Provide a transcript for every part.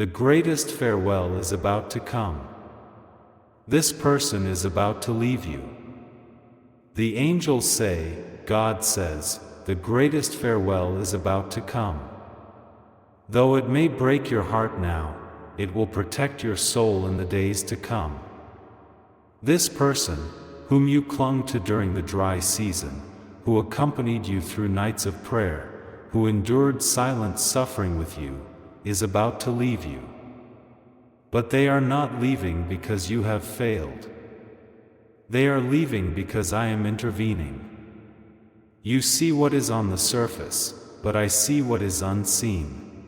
The greatest farewell is about to come. This person is about to leave you. The angels say, God says, the greatest farewell is about to come. Though it may break your heart now, it will protect your soul in the days to come. This person, whom you clung to during the dry season, who accompanied you through nights of prayer, who endured silent suffering with you, is about to leave you. But they are not leaving because you have failed. They are leaving because I am intervening. You see what is on the surface, but I see what is unseen.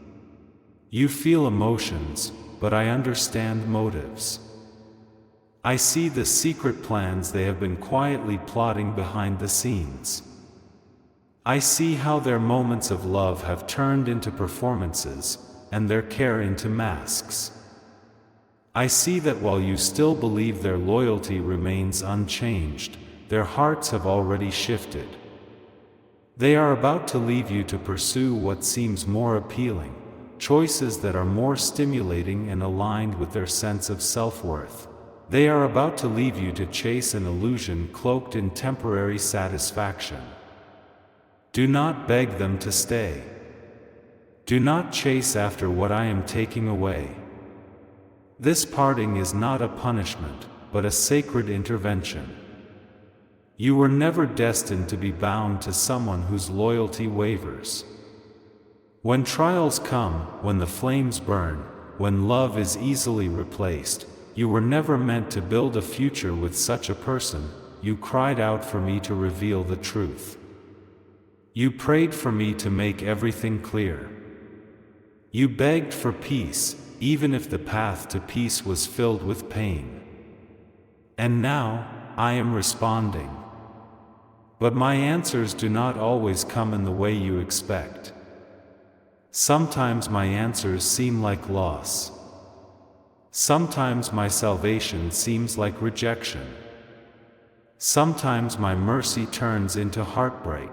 You feel emotions, but I understand motives. I see the secret plans they have been quietly plotting behind the scenes. I see how their moments of love have turned into performances, and their care into masks. I see that while you still believe their loyalty remains unchanged, their hearts have already shifted. They are about to leave you to pursue what seems more appealing, choices that are more stimulating and aligned with their sense of self-worth. They are about to leave you to chase an illusion cloaked in temporary satisfaction. Do not beg them to stay. Do not chase after what I am taking away. This parting is not a punishment, but a sacred intervention. You were never destined to be bound to someone whose loyalty wavers. When trials come, when the flames burn, when love is easily replaced, you were never meant to build a future with such a person. You cried out for me to reveal the truth. You prayed for me to make everything clear. You begged for peace, even if the path to peace was filled with pain. And now, I am responding. But my answers do not always come in the way you expect. Sometimes my answers seem like loss. Sometimes my salvation seems like rejection. Sometimes my mercy turns into heartbreak.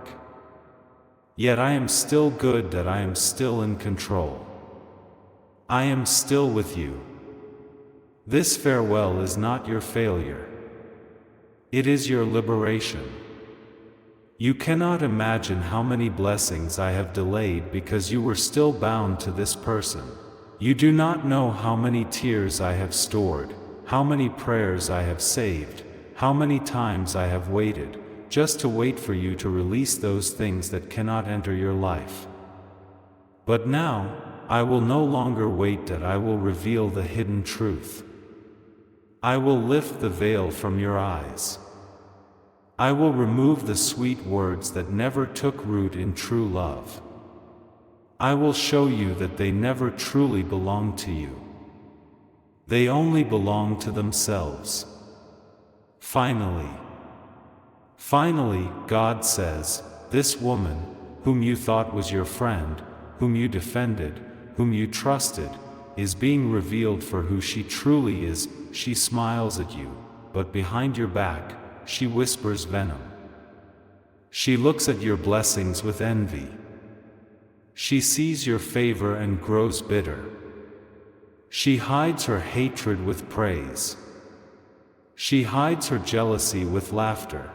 Yet I am still good that I am still in control. I am still with you. This farewell is not your failure. It is your liberation. You cannot imagine how many blessings I have delayed because you were still bound to this person. You do not know how many tears I have stored, how many prayers I have saved, how many times I have waited, just to wait for you to release those things that cannot enter your life. But now, I will no longer wait, that I will reveal the hidden truth. I will lift the veil from your eyes. I will remove the sweet words that never took root in true love. I will show you that they never truly belong to you. They only belong to themselves. Finally, God says, this woman, whom you thought was your friend, whom you defended, whom you trusted, is being revealed for who she truly is. She smiles at you, but behind your back, she whispers venom. She looks at your blessings with envy. She sees your favor and grows bitter. She hides her hatred with praise. She hides her jealousy with laughter.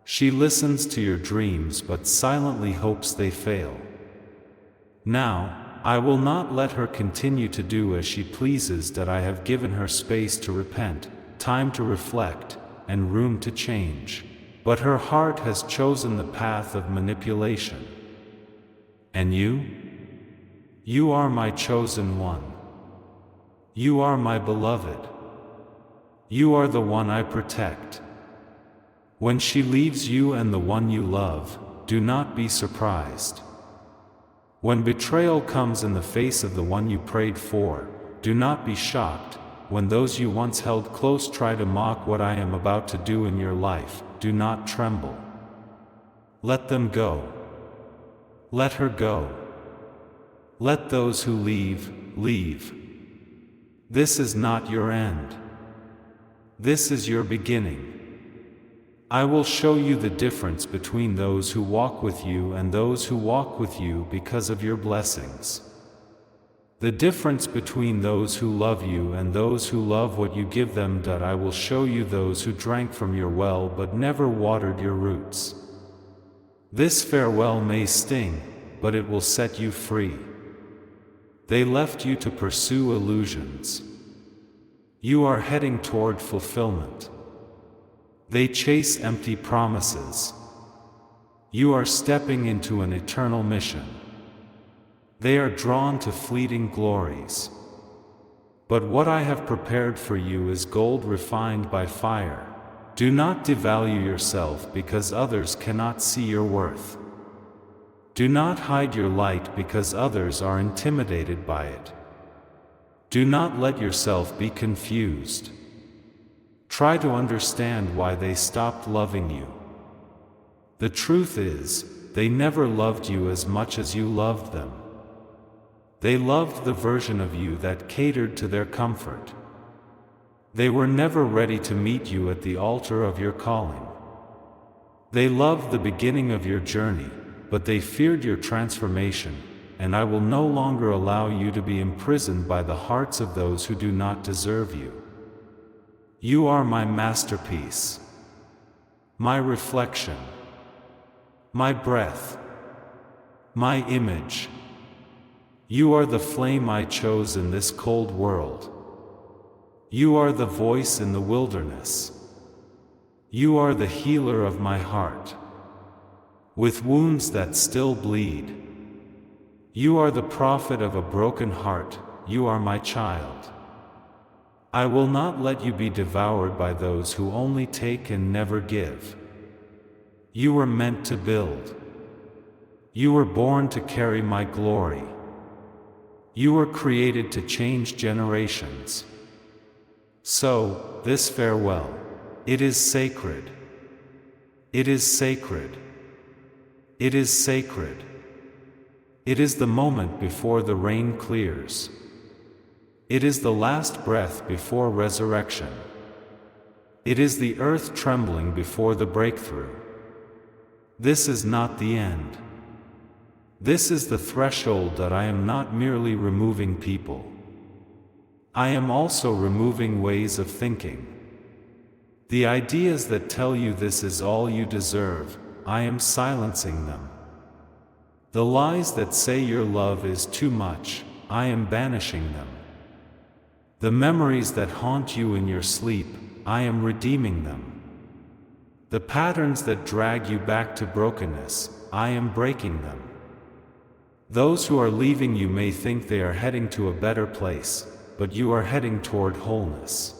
She listens to your dreams but silently hopes they fail. Now, I will not let her continue to do as she pleases, that I have given her space to repent, time to reflect, and room to change. But her heart has chosen the path of manipulation. And you? You are my chosen one. You are my beloved. You are the one I protect. When she leaves you and the one you love, do not be surprised. When betrayal comes in the face of the one you prayed for, do not be shocked. When those you once held close try to mock what I am about to do in your life, do not tremble. Let them go. Let her go. Let those who leave, leave. This is not your end. This is your beginning. I will show you the difference between those who walk with you and those who walk with you because of your blessings. The difference between those who love you and those who love what you give them. I will show you those who drank from your well but never watered your roots. This farewell may sting, but it will set you free. They left you to pursue illusions. You are heading toward fulfillment. They chase empty promises. You are stepping into an eternal mission. They are drawn to fleeting glories. But what I have prepared for you is gold refined by fire. Do not devalue yourself because others cannot see your worth. Do not hide your light because others are intimidated by it. Do not let yourself be confused. Try to understand why they stopped loving you. The truth is, they never loved you as much as you loved them. They loved the version of you that catered to their comfort. They were never ready to meet you at the altar of your calling. They loved the beginning of your journey, but they feared your transformation, and I will no longer allow you to be imprisoned by the hearts of those who do not deserve you. You are my masterpiece, my reflection, my breath, my image. You are the flame I chose in this cold world. You are the voice in the wilderness. You are the healer of my heart, with wounds that still bleed. You are the prophet of a broken heart. You are my child. I will not let you be devoured by those who only take and never give. You were meant to build. You were born to carry my glory. You were created to change generations. So, this farewell, it is sacred. It is sacred. It is sacred. It is the moment before the rain clears. It is the last breath before resurrection. It is the earth trembling before the breakthrough. This is not the end. This is the threshold that I am not merely removing people. I am also removing ways of thinking. The ideas that tell you this is all you deserve, I am silencing them. The lies that say your love is too much, I am banishing them. The memories that haunt you in your sleep, I am redeeming them. The patterns that drag you back to brokenness, I am breaking them. Those who are leaving you may think they are heading to a better place, but you are heading toward wholeness.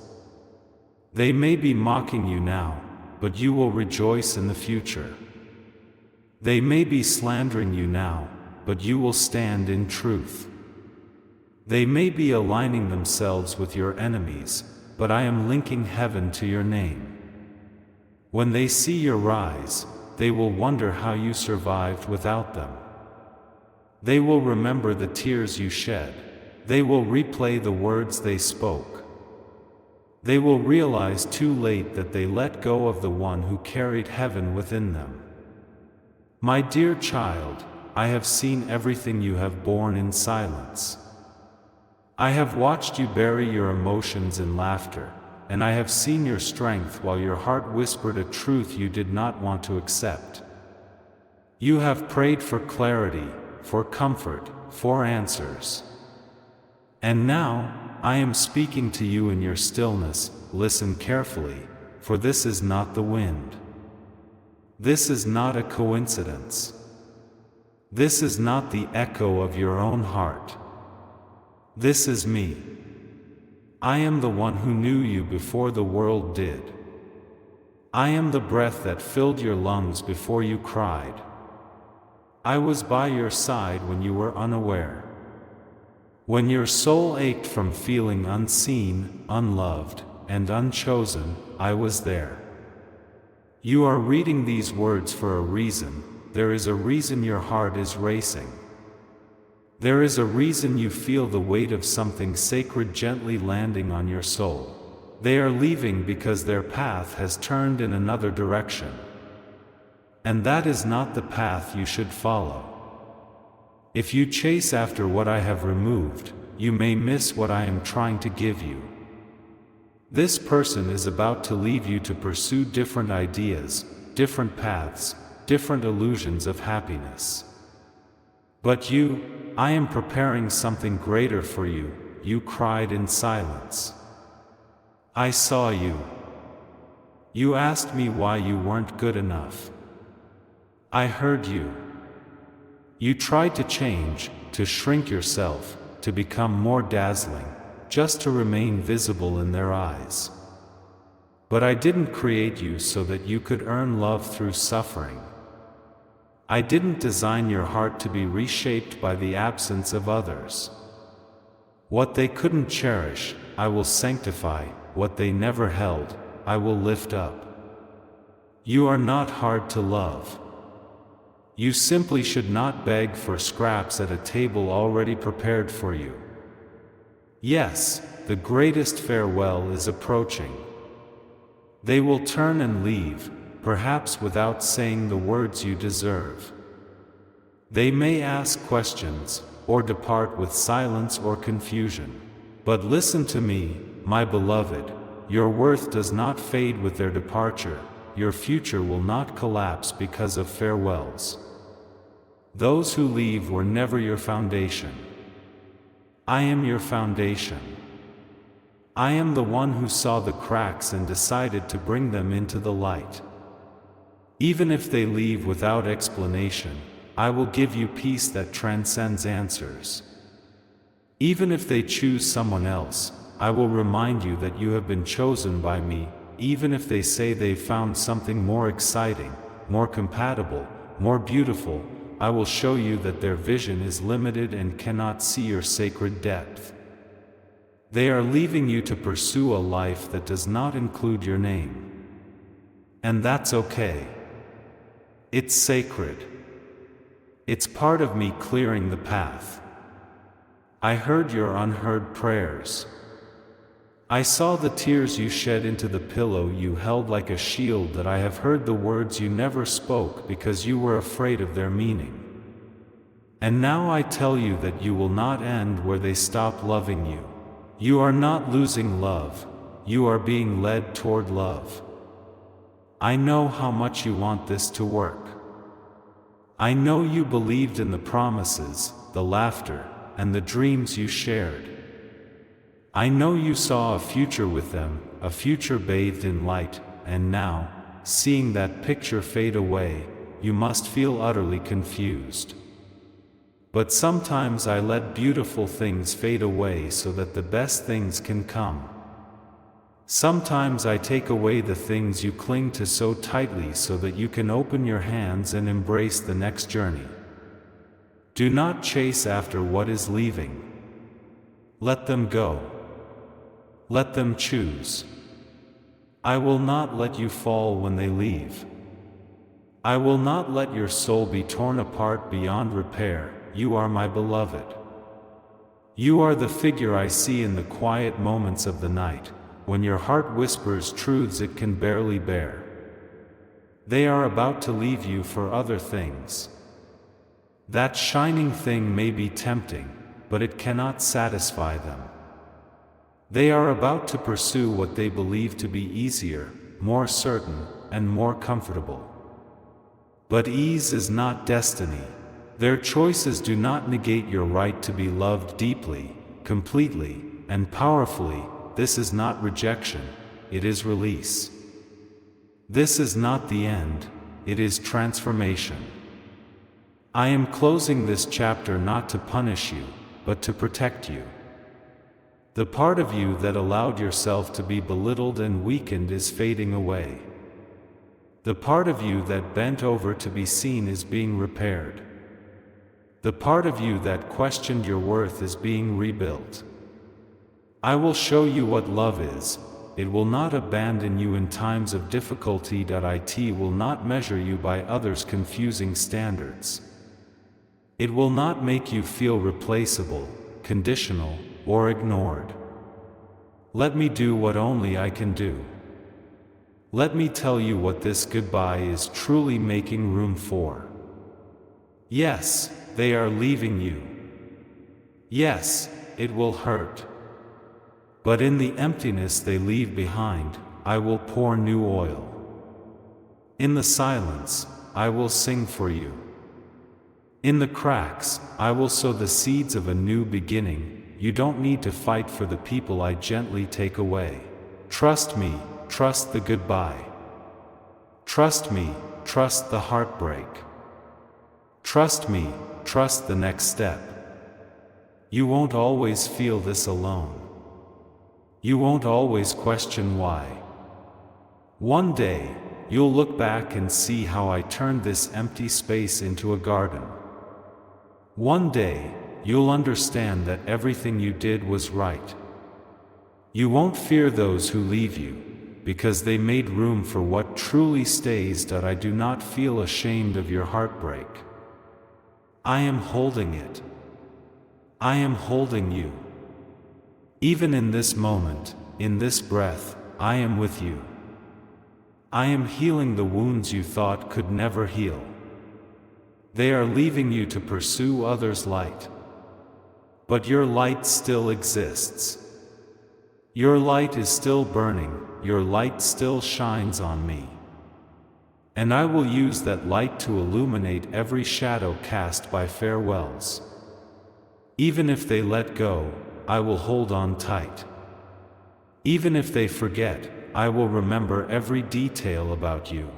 They may be mocking you now, but you will rejoice in the future. They may be slandering you now, but you will stand in truth. They may be aligning themselves with your enemies, but I am linking heaven to your name. When they see your rise, they will wonder how you survived without them. They will remember the tears you shed. They will replay the words they spoke. They will realize too late that they let go of the one who carried heaven within them. My dear child, I have seen everything you have borne in silence. I have watched you bury your emotions in laughter, and I have seen your strength while your heart whispered a truth you did not want to accept. You have prayed for clarity, for comfort, for answers. And now, I am speaking to you in your stillness. Listen carefully, for this is not the wind. This is not a coincidence. This is not the echo of your own heart. This is me. I am the one who knew you before the world did. I am the breath that filled your lungs before you cried. I was by your side when you were unaware. When your soul ached from feeling unseen, unloved, and unchosen, I was there. You are reading these words for a reason. There is a reason your heart is racing. There is a reason you feel the weight of something sacred gently landing on your soul. They are leaving because their path has turned in another direction. And that is not the path you should follow. If you chase after what I have removed, you may miss what I am trying to give you. This person is about to leave you to pursue different ideas, different paths, different illusions of happiness. But you, I am preparing something greater for you, you cried in silence. I saw you. You asked me why you weren't good enough. I heard you. You tried to change, to shrink yourself, to become more dazzling, just to remain visible in their eyes. But I didn't create you so that you could earn love through suffering. I didn't design your heart to be reshaped by the absence of others. What they couldn't cherish, I will sanctify, what they never held, I will lift up. You are not hard to love. You simply should not beg for scraps at a table already prepared for you. Yes, the greatest farewell is approaching. They will turn and leave, perhaps without saying the words you deserve. They may ask questions, or depart with silence or confusion. But listen to me, my beloved, your worth does not fade with their departure, your future will not collapse because of farewells. Those who leave were never your foundation. I am your foundation. I am the one who saw the cracks and decided to bring them into the light. Even if they leave without explanation, I will give you peace that transcends answers. Even if they choose someone else, I will remind you that you have been chosen by me. Even if they say they've found something more exciting, more compatible, more beautiful, I will show you that their vision is limited and cannot see your sacred depth. They are leaving you to pursue a life that does not include your name. And that's okay. It's sacred. It's part of me clearing the path. I heard your unheard prayers. I saw the tears you shed into the pillow you held like a shield. That I have heard the words you never spoke because you were afraid of their meaning. And now I tell you that you will not end where they stop loving you. You are not losing love, you are being led toward love. I know how much you want this to work. I know you believed in the promises, the laughter, and the dreams you shared. I know you saw a future with them, a future bathed in light, and now, seeing that picture fade away, you must feel utterly confused. But sometimes I let beautiful things fade away so that the best things can come. Sometimes I take away the things you cling to so tightly so that you can open your hands and embrace the next journey. Do not chase after what is leaving. Let them go. Let them choose. I will not let you fall when they leave. I will not let your soul be torn apart beyond repair. You are my beloved. You are the figure I see in the quiet moments of the night, when your heart whispers truths it can barely bear. They are about to leave you for other things. That shining thing may be tempting, but it cannot satisfy them. They are about to pursue what they believe to be easier, more certain, and more comfortable. But ease is not destiny. Their choices do not negate your right to be loved deeply, completely, and powerfully. This is not rejection, it is release. This is not the end, it is transformation. I am closing this chapter not to punish you, but to protect you. The part of you that allowed yourself to be belittled and weakened is fading away. The part of you that bent over to be seen is being repaired. The part of you that questioned your worth is being rebuilt. I will show you what love is. It will not abandon you in times of difficulty. It will not measure you by others' confusing standards. It will not make you feel replaceable, conditional, or ignored. Let me do what only I can do. Let me tell you what this goodbye is truly making room for. Yes, they are leaving you. Yes, it will hurt. But in the emptiness they leave behind, I will pour new oil. In the silence, I will sing for you. In the cracks, I will sow the seeds of a new beginning. You don't need to fight for the people I gently take away. Trust me, trust the goodbye. Trust me, trust the heartbreak. Trust me, trust the next step. You won't always feel this alone. You won't always question why. One day, you'll look back and see how I turned this empty space into a garden. One day, you'll understand that everything you did was right. You won't fear those who leave you, because they made room for what truly stays. That I do not feel ashamed of your heartbreak. I am holding it. I am holding you. Even in this moment, in this breath, I am with you. I am healing the wounds you thought could never heal. They are leaving you to pursue others' light. But your light still exists. Your light is still burning, your light still shines on me. And I will use that light to illuminate every shadow cast by farewells. Even if they let go, I will hold on tight. Even if they forget, I will remember every detail about you.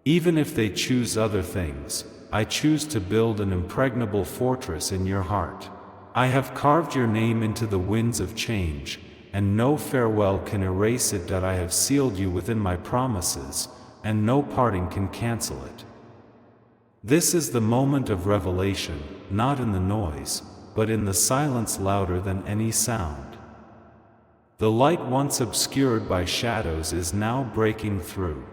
Even if they choose other things, I choose to build an impregnable fortress in your heart. I have carved your name into the winds of change, and no farewell can erase it. That I have sealed you within my promises, and no parting can cancel it. This is the moment of revelation, not in the noise, but in the silence louder than any sound. The light once obscured by shadows is now breaking through.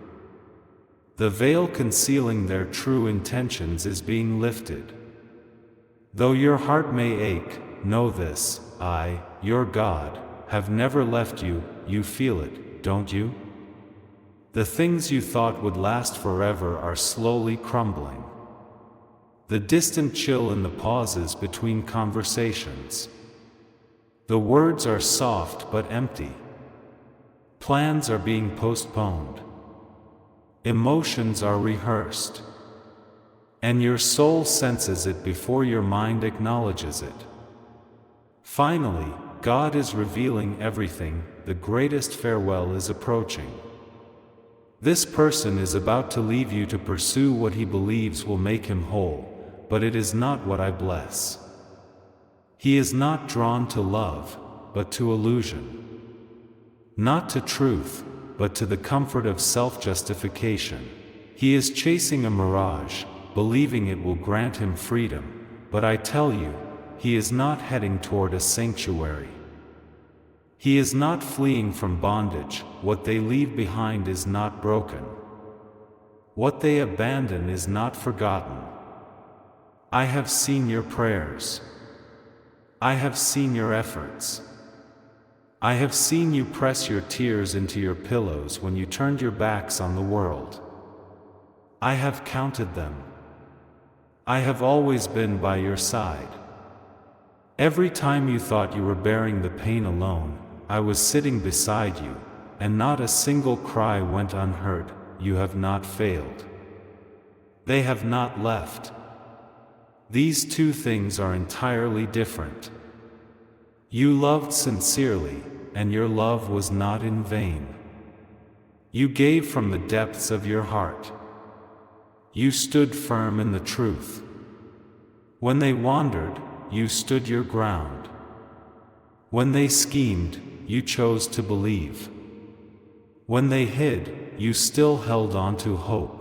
The veil concealing their true intentions is being lifted. Though your heart may ache, know this: I, your God, have never left you. You feel it, don't you? The things you thought would last forever are slowly crumbling. The distant chill in the pauses between conversations. The words are soft but empty. Plans are being postponed. Emotions are rehearsed. And your soul senses it before your mind acknowledges it. Finally, God is revealing everything. The greatest farewell is approaching. This person is about to leave you to pursue what he believes will make him whole, but it is not what I bless. He is not drawn to love, but to illusion. Not to truth, but to the comfort of self-justification. He is chasing a mirage, believing it will grant him freedom, but I tell you, he is not heading toward a sanctuary. He is not fleeing from bondage. What they leave behind is not broken. What they abandon is not forgotten. I have seen your prayers. I have seen your efforts. I have seen you press your tears into your pillows when you turned your backs on the world. I have counted them. I have always been by your side. Every time you thought you were bearing the pain alone, I was sitting beside you, and not a single cry went unheard. You have not failed. They have not left. These two things are entirely different. You loved sincerely, and your love was not in vain. You gave from the depths of your heart. You stood firm in the truth. When they wandered, you stood your ground. When they schemed, you chose to believe. When they hid, you still held on to hope.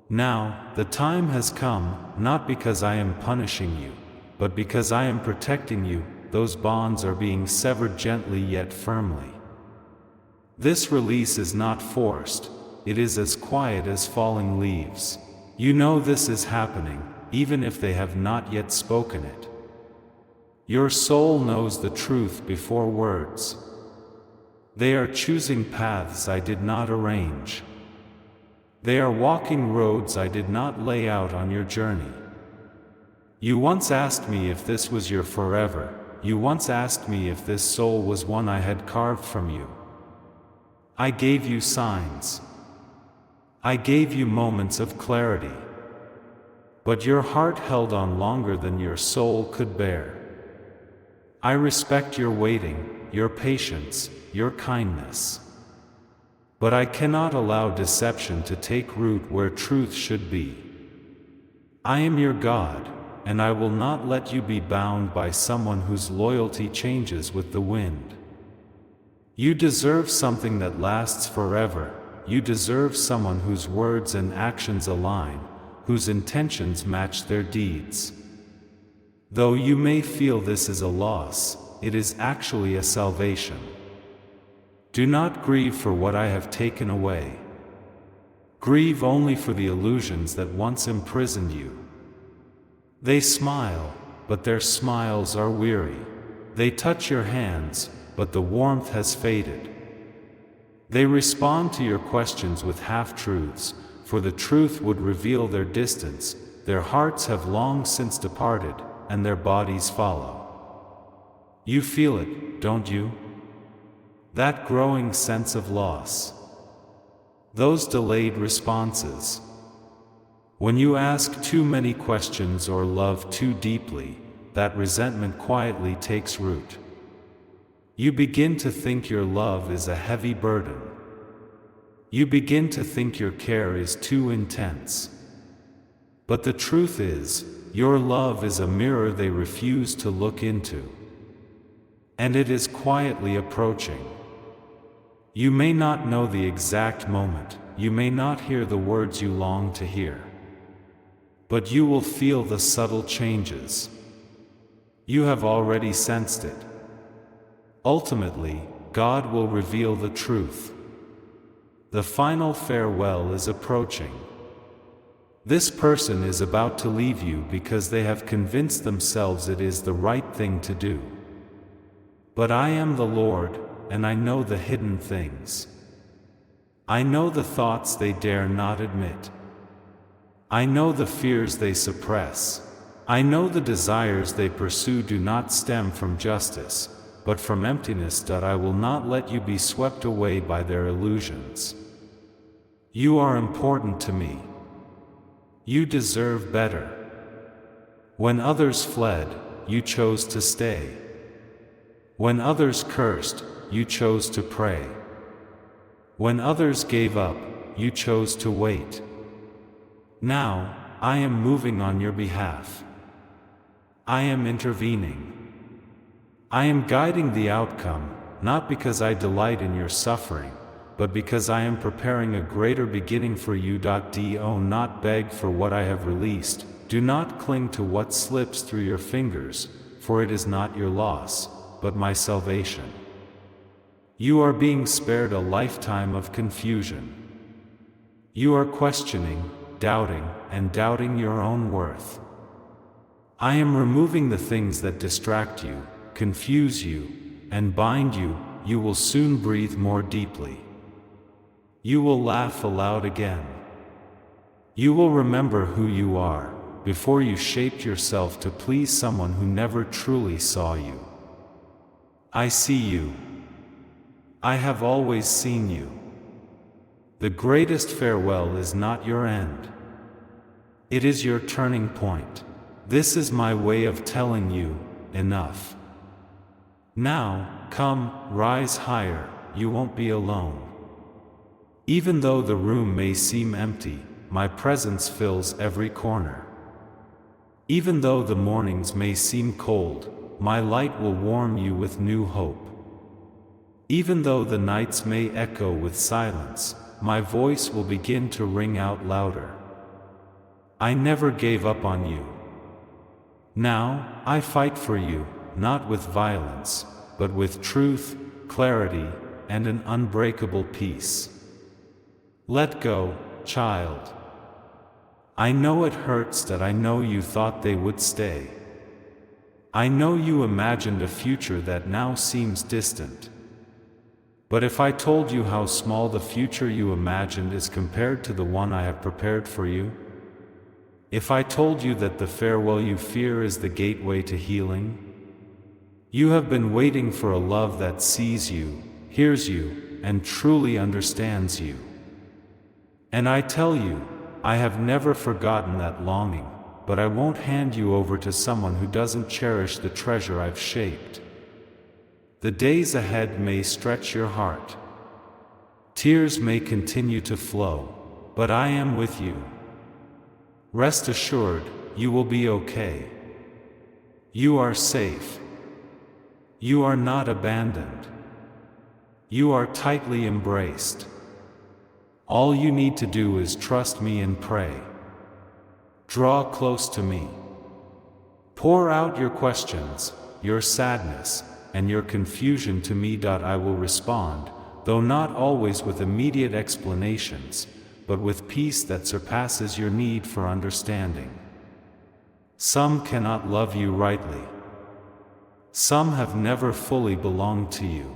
Now, the time has come, not because I am punishing you, but because I am protecting you. Those bonds are being severed gently yet firmly. This release is not forced, it is as quiet as falling leaves. You know this is happening, even if they have not yet spoken it. Your soul knows the truth before words. They are choosing paths I did not arrange. They are walking roads I did not lay out on your journey. You once asked me if this was your forever. You once asked me if this soul was one I had carved from you. I gave you signs. I gave you moments of clarity. But your heart held on longer than your soul could bear. I respect your waiting, your patience, your kindness. But I cannot allow deception to take root where truth should be. I am your God, and I will not let you be bound by someone whose loyalty changes with the wind. You deserve something that lasts forever. You deserve someone whose words and actions align, whose intentions match their deeds. Though you may feel this is a loss, it is actually a salvation. Do not grieve for what I have taken away. Grieve only for the illusions that once imprisoned you. They smile, but their smiles are weary. They touch your hands, but the warmth has faded. They respond to your questions with half-truths, for the truth would reveal their distance. Their hearts have long since departed, and their bodies follow. You feel it, don't you? That growing sense of loss. Those delayed responses. When you ask too many questions or love too deeply, that resentment quietly takes root. You begin to think your love is a heavy burden. You begin to think your care is too intense. But the truth is, your love is a mirror they refuse to look into. And it is quietly approaching. You may not know the exact moment, you may not hear the words you long to hear. But you will feel the subtle changes. You have already sensed it. Ultimately, God will reveal the truth. The final farewell is approaching. This person is about to leave you because they have convinced themselves it is the right thing to do. But I am the Lord, and I know the hidden things. I know the thoughts they dare not admit. I know the fears they suppress. I know the desires they pursue do not stem from justice, but from emptiness. That I will not let you be swept away by their illusions. You are important to me. You deserve better. When others fled, you chose to stay. When others cursed, you chose to pray. When others gave up, you chose to wait. Now, I am moving on your behalf. I am intervening. I am guiding the outcome, not because I delight in your suffering, but because I am preparing a greater beginning for you. Do not beg for what I have released. Do not cling to what slips through your fingers, for it is not your loss, but my salvation. You are being spared a lifetime of confusion. You are questioning, doubting, and doubting your own worth. I am removing the things that distract you, confuse you, and bind you. You will soon breathe more deeply. You will laugh aloud again. You will remember who you are, before you shaped yourself to please someone who never truly saw you. I see you. I have always seen you. The greatest farewell is not your end. It is your turning point. This is my way of telling you, enough. Now, come, rise higher, you won't be alone. Even though the room may seem empty, my presence fills every corner. Even though the mornings may seem cold, my light will warm you with new hope. Even though the nights may echo with silence, my voice will begin to ring out louder. I never gave up on you. Now, I fight for you, not with violence, but with truth, clarity, and an unbreakable peace. Let go, child. I know it hurts. That I know you thought they would stay. I know you imagined a future that now seems distant. But if I told you how small the future you imagined is compared to the one I have prepared for you, If I told you that the farewell you fear is the gateway to healing? You have been waiting for a love that sees you, hears you, and truly understands you. And I tell you, I have never forgotten that longing, but I won't hand you over to someone who doesn't cherish the treasure I've shaped. The days ahead may stretch your heart. Tears may continue to flow, but I am with you. Rest assured, you will be okay. You are safe. You are not abandoned. You are tightly embraced. All you need to do is trust me and pray. Draw close to me. Pour out your questions, your sadness, and your confusion to me. I will respond, though not always with immediate explanations, but with peace that surpasses your need for understanding. Some cannot love you rightly. Some have never fully belonged to you.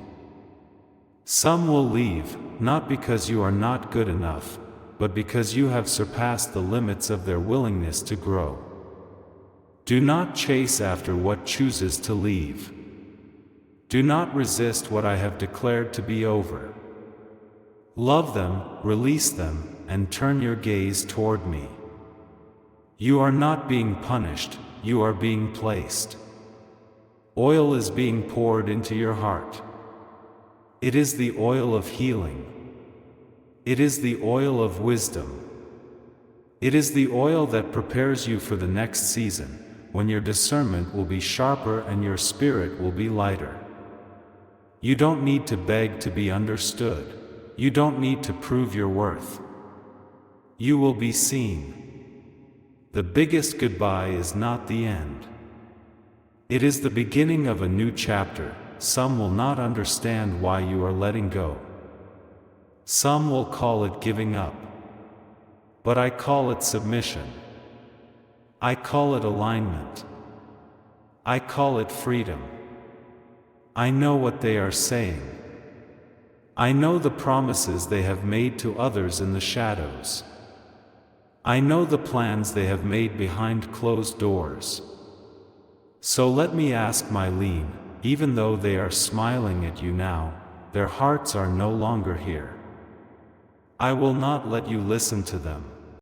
Some will leave, not because you are not good enough, but because you have surpassed the limits of their willingness to grow. Do not chase after what chooses to leave. Do not resist what I have declared to be over. Love them, release them, and turn your gaze toward me. You are not being punished, you are being placed. Oil is being poured into your heart. It is the oil of healing. It is the oil of wisdom. It is the oil that prepares you for the next season, when your discernment will be sharper and your spirit will be lighter. You don't need to beg to be understood. You don't need to prove your worth. You will be seen. The biggest goodbye is not the end. It is the beginning of a new chapter. Some will not understand why you are letting go. Some will call it giving up. But I call it submission. I call it alignment. I call it freedom. I know what they are saying. I know the promises they have made to others in the shadows. I know the plans they have made behind closed doors. So let me ask Mylene, even though they are smiling at you now, their hearts are no longer here. I will not let you listen to them.